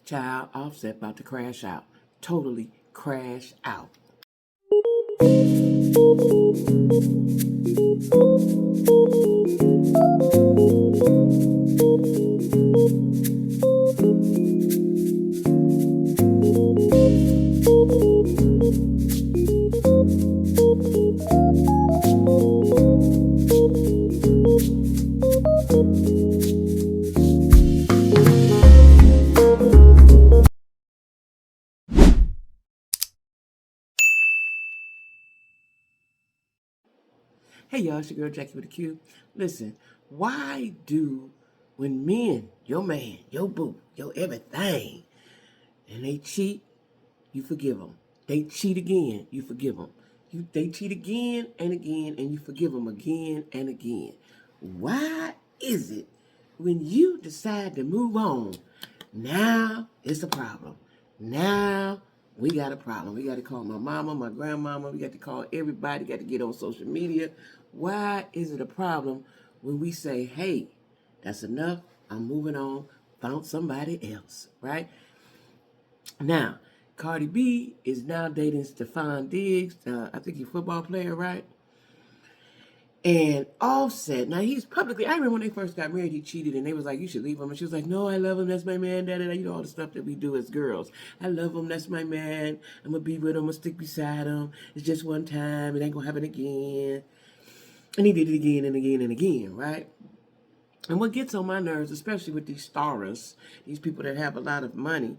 Child, Offset about to crash out. Totally crash out. Hey y'all, it's your girl Jackie with a Q. Listen, why do when men, your man, your boo, your everything, and they cheat, you forgive them. They cheat again, you forgive them. They cheat again and again, and you forgive them again and again. Why is it when you decide to move on, now it's a problem? Now we got a problem. We got to call my mama, my grandmama. We got to call everybody. Got to get on social media. Why is it a problem when we say, hey, that's enough. I'm moving on. Found somebody else, right? Now, Cardi B is now dating Stephon Diggs. I think he's a football player, right? And Offset, now he's publicly, I remember when they first got married, he cheated, and they was like, you should leave him. And she was like, no, I love him, that's my man, da-da-da. You know, all the stuff that we do as girls. I love him, that's my man. I'm going to be with him, I'm going to stick beside him. It's just one time, it ain't going to happen again. And he did it again and again and again, right? And what gets on my nerves, especially with these stars, these people that have a lot of money,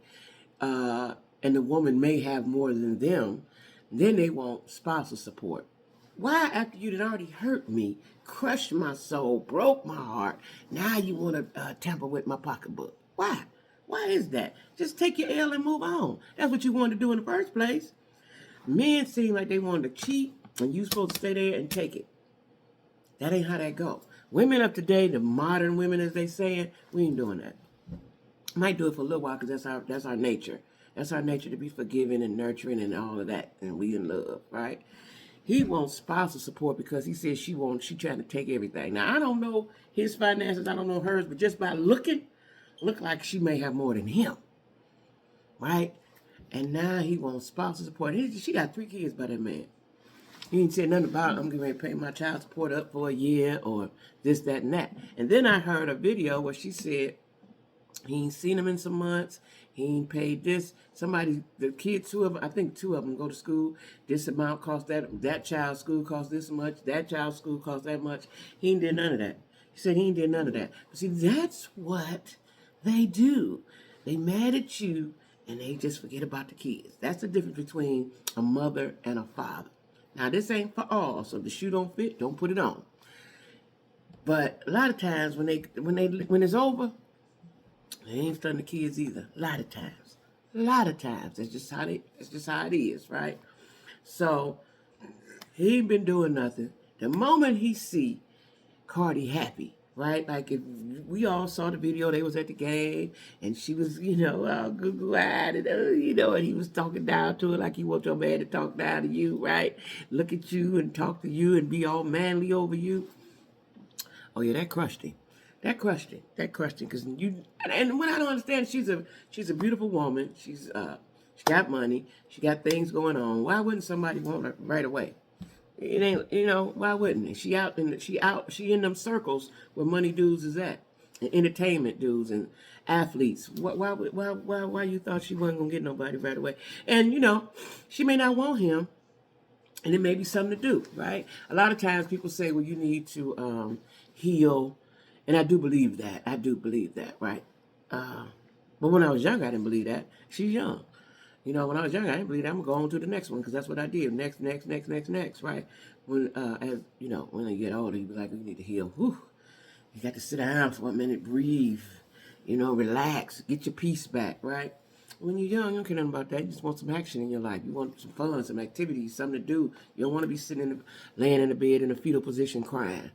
and the woman may have more than them, then they want spousal support. Why, after you had already hurt me, crushed my soul, broke my heart, now you want to tamper with my pocketbook? Why? Why is that? Just take your L and move on. That's what you wanted to do in the first place. Men seem like they wanted to cheat, and you supposed to stay there and take it. That ain't how that go. Women of today, the modern women, as they saying, we ain't doing that. Might do it for a little while because that's our nature. That's our nature, to be forgiving and nurturing and all of that, and we in love, right? He wants spousal support because he says she trying to take everything. Now, I don't know his finances, I don't know hers, but just by looking, look like she may have more than him, right? And now he wants spousal support. She got 3 kids by that man. He ain't said nothing about, I'm getting ready to pay my child support up for a year or this, that, and that. And then I heard a video where she said he ain't seen him in some months. He ain't paid this. The kids, I think 2 of them go to school. This amount cost that child's school cost this much. That child's school cost that much. He ain't did none of that. He said he ain't did none of that. But see, that's what they do. They mad at you and they just forget about the kids. That's the difference between a mother and a father. Now, this ain't for all, so if the shoe don't fit, don't put it on. But a lot of times when it's over, they ain't stunning the kids either. A lot of times. That's just how it is, right? So he ain't been doing nothing. The moment he see Cardi happy, right? Like if we all saw the video, they was at the game and she was, all goo-goo-eyed and, and he was talking down to her like you want your man to talk down to you, right? Look at you and talk to you and be all manly over you. Oh yeah, that crushed him. That crushed him because and what I don't understand, she's a beautiful woman. She got money. She got things going on. Why wouldn't somebody want her right away? It ain't, why wouldn't it? She in them circles where money dudes is at, and entertainment dudes and athletes. Why you thought she wasn't gonna get nobody right away? And she may not want him, and it may be something to do, right? A lot of times people say, well, you need to heal, and I do believe that. Right? But when I was young, I didn't believe that. She's young. When I was young, I didn't believe that. I'm going to go on to the next one because that's what I did. Next, right? When you get older, you be like, you need to heal. Whew. You got to sit down for a minute, breathe, relax, get your peace back, right? When you're young, you don't care nothing about that. You just want some action in your life. You want some fun, some activities, something to do. You don't want to be laying in the bed in a fetal position crying.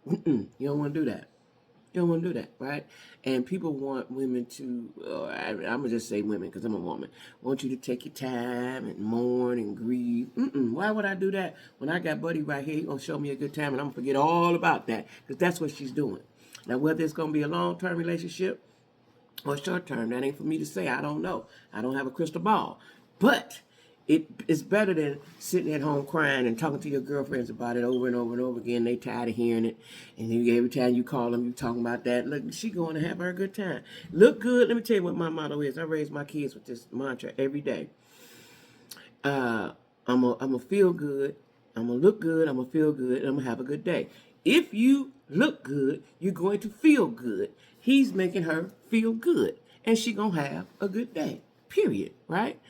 You don't want to do that. You don't want to do that, right? And people want women to, I'm going to just say women because I'm a woman, want you to take your time and mourn and grieve. Why would I do that? When I got Buddy right here, he's going to show me a good time and I'm going to forget all about that because that's what she's doing. Now, whether it's going to be a long-term relationship or short term. That ain't for me to say. I don't know. I don't have a crystal ball. But it is better than sitting at home crying and talking to your girlfriends about it over and over and over again. They tired of hearing it. And then every time you call them, you talking about that. Look, she going to have her a good time. Look good. Let me tell you what my motto is. I raise my kids with this mantra every day. I'm a feel good. I'm gonna look good. I'm gonna feel good. And I'm gonna have a good day. If you look good, you're going to feel good. He's making her feel good, and she gonna have a good day. Period. Right?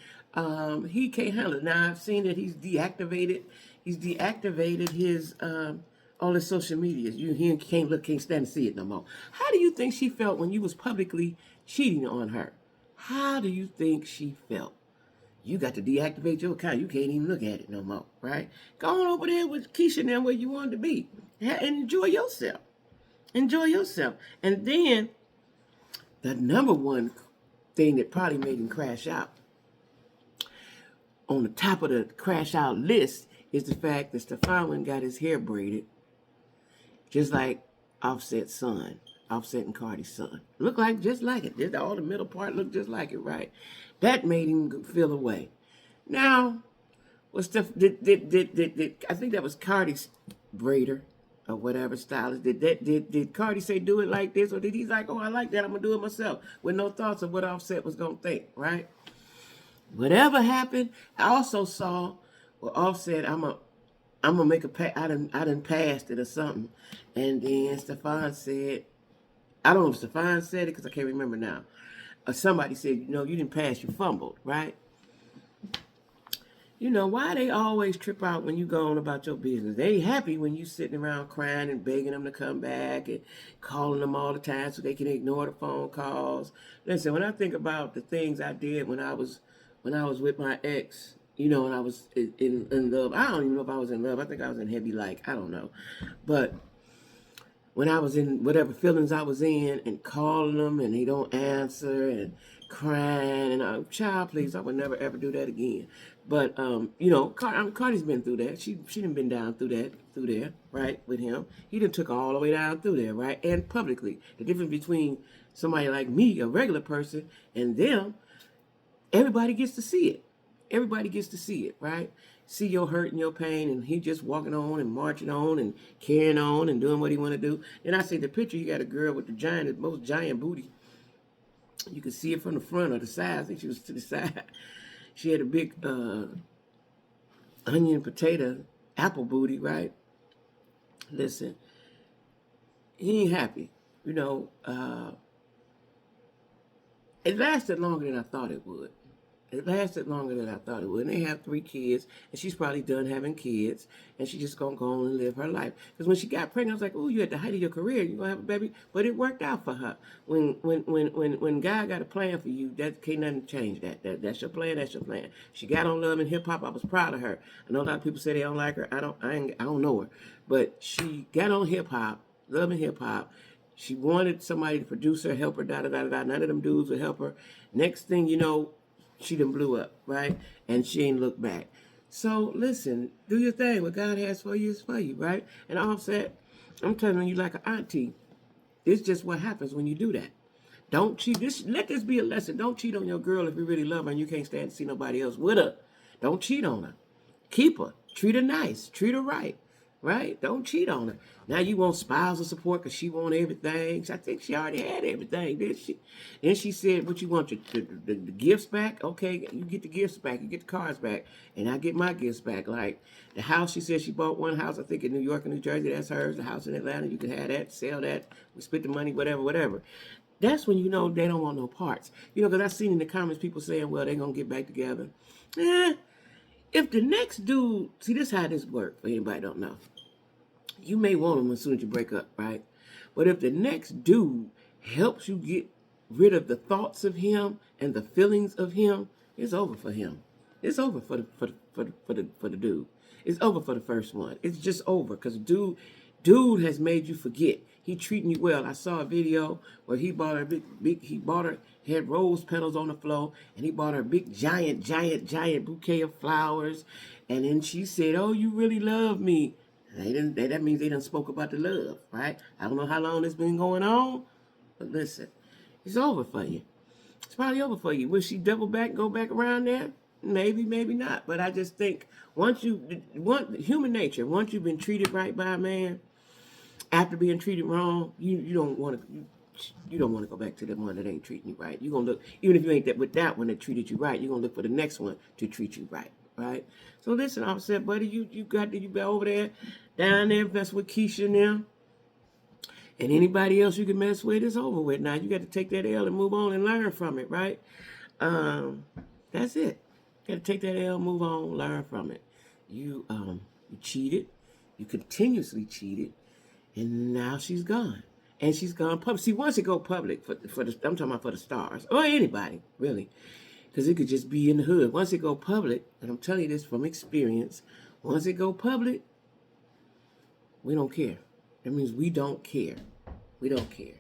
He can't handle it. Now I've seen that he's deactivated. He's deactivated his all his social media. He can't stand to see it no more. How do you think she felt when you was publicly cheating on her? How do you think she felt? You got to deactivate your account. You can't even look at it no more, right? Go on over there with Keisha now where you wanted to be. And enjoy yourself. Enjoy yourself. And then the number one thing that probably made him crash out, on the top of the crash out list, is the fact that Stefan got his hair braided just like Offset's son. Offset and Cardi's son. Look like just like it. Just all the middle part looked just like it, right? That made him feel away. Now, what stuff did I think that was Cardi's braider or whatever stylist. Did Cardi say do it like this, or did he like, oh, I like that, I'm gonna do it myself, with no thoughts of what Offset was gonna think, right? Whatever happened, I also saw where Offset, I'm gonna make a I done passed it or something, and then Stefan said, I don't know if Stefan said it because I can't remember now. Somebody said, you didn't pass, you fumbled, right? Why they always trip out when you go on about your business? They happy when you sitting around crying and begging them to come back and calling them all the time so they can ignore the phone calls. Listen, when I think about the things I did when I was with my ex, and I was in love. I don't even know if I was in love. I think I was in heavy like, I don't know. But when I was in whatever feelings I was in and calling them and they don't answer and crying and I'm child, please, I would never ever do that again. But Cardi's been through that. She done been down through there, right, with him. He done took her all the way down through there, right, and publicly. The difference between somebody like me, a regular person, and them, everybody gets to see it. Everybody gets to see it, right? See your hurt and your pain, and he just walking on and marching on and carrying on and doing what he want to do. Then I see the picture. You got a girl with the most giant booty. You can see it from the front or the side. I think she was to the side. She had a big onion, potato, apple booty, right? Listen, he ain't happy. It lasted longer than I thought it would. It lasted longer than I thought it would. And they have 3 kids, and she's probably done having kids, and she's just gonna go on and live her life. Because when she got pregnant, I was like, "Oh, you're at the height of your career. You're gonna have a baby." But it worked out for her. When God got a plan for you, that can't nothing change that. That's your plan. That's your plan. She got on Love and Hip Hop. I was proud of her. I know a lot of people say they don't like her. I don't know her, but she got on Hip Hop, Love and Hip Hop. She wanted somebody to produce her, help her, da da da da. None of them dudes would help her. Next thing you know, she done blew up, right? And she ain't looked back. So listen, do your thing. What God has for you is for you, right? And Offset, I'm telling you like an auntie, it's just what happens when you do that. Don't cheat. Let this be a lesson. Don't cheat on your girl if you really love her and you can't stand to see nobody else with her. Don't cheat on her. Keep her. Treat her nice. Treat her right. Right? Don't cheat on her. Now you want spousal support because she want everything. I think she already had everything, did she? Then she said, what you want, the gifts back? Okay, you get the gifts back. You get the cars back. And I get my gifts back. Like the house, she said she bought one house, I think in New York and New Jersey. That's hers. The house in Atlanta, you can have that, sell that. We split the money, whatever. That's when you know they don't want no parts. Because I've seen in the comments people saying, well, they're going to get back together. If the next dude, see, this is how this works for anybody don't know. You may want him as soon as you break up, right? But if the next dude helps you get rid of the thoughts of him and the feelings of him, it's over for him. It's over for the dude. It's over for the first one. It's just over because dude has made you forget. He treating you well. I saw a video where he bought her had rose petals on the floor, and he bought her a big giant bouquet of flowers. And then she said, "Oh, you really love me." That means they done spoke about the love, right? I don't know how long it's been going on, but listen, It's over for you. It's probably over for you. Will she double back and go back around there? Maybe, maybe not. But I just think human nature, once you've been treated right by a man, after being treated wrong, you don't want to. You don't want to go back to the one that ain't treating you right. You're gonna look, even if you ain't that with that one that treated you right, you're gonna look for the next one to treat you right, right? So listen, Offset, buddy, you got over there, down there, mess with Keisha now, and anybody else you can mess with, it's over with. Now you got to take that L and move on and learn from it, right? That's it. You got to take that L, move on, learn from it. You cheated, you continuously cheated, and now she's gone. And she's gone public. See, once it go public, I'm talking about for the stars, or anybody, really, because it could just be in the hood. Once it go public, and I'm telling you this from experience, once it go public, we don't care. That means we don't care. We don't care.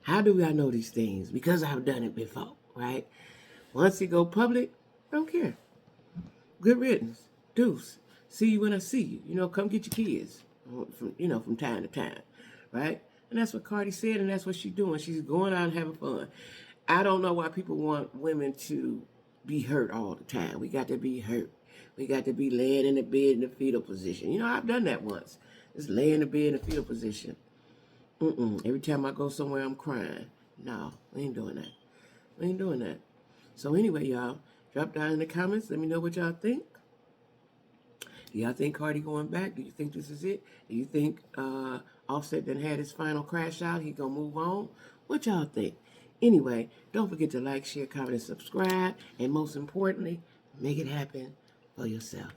How do I know these things? Because I've done it before, right? Once it go public, I don't care. Good riddance. Deuce. See you when I see you. You know, come get your kids, from time to time. Right? And that's what Cardi said, and that's what she's doing. She's going out and having fun. I don't know why people want women to be hurt all the time. We got to be hurt. We got to be laying in the bed in the fetal position. You know, I've done that once. Just lay in the bed in the fetal position. Every time I go somewhere, I'm crying. No, we ain't doing that. We ain't doing that. So anyway, y'all, drop down in the comments. Let me know what y'all think. Do y'all think Cardi going back? Do you think this is it? Do you think Offset done had his final crash out? He gonna move on? What y'all think? Anyway, don't forget to like, share, comment, and subscribe. And most importantly, make it happen for yourself.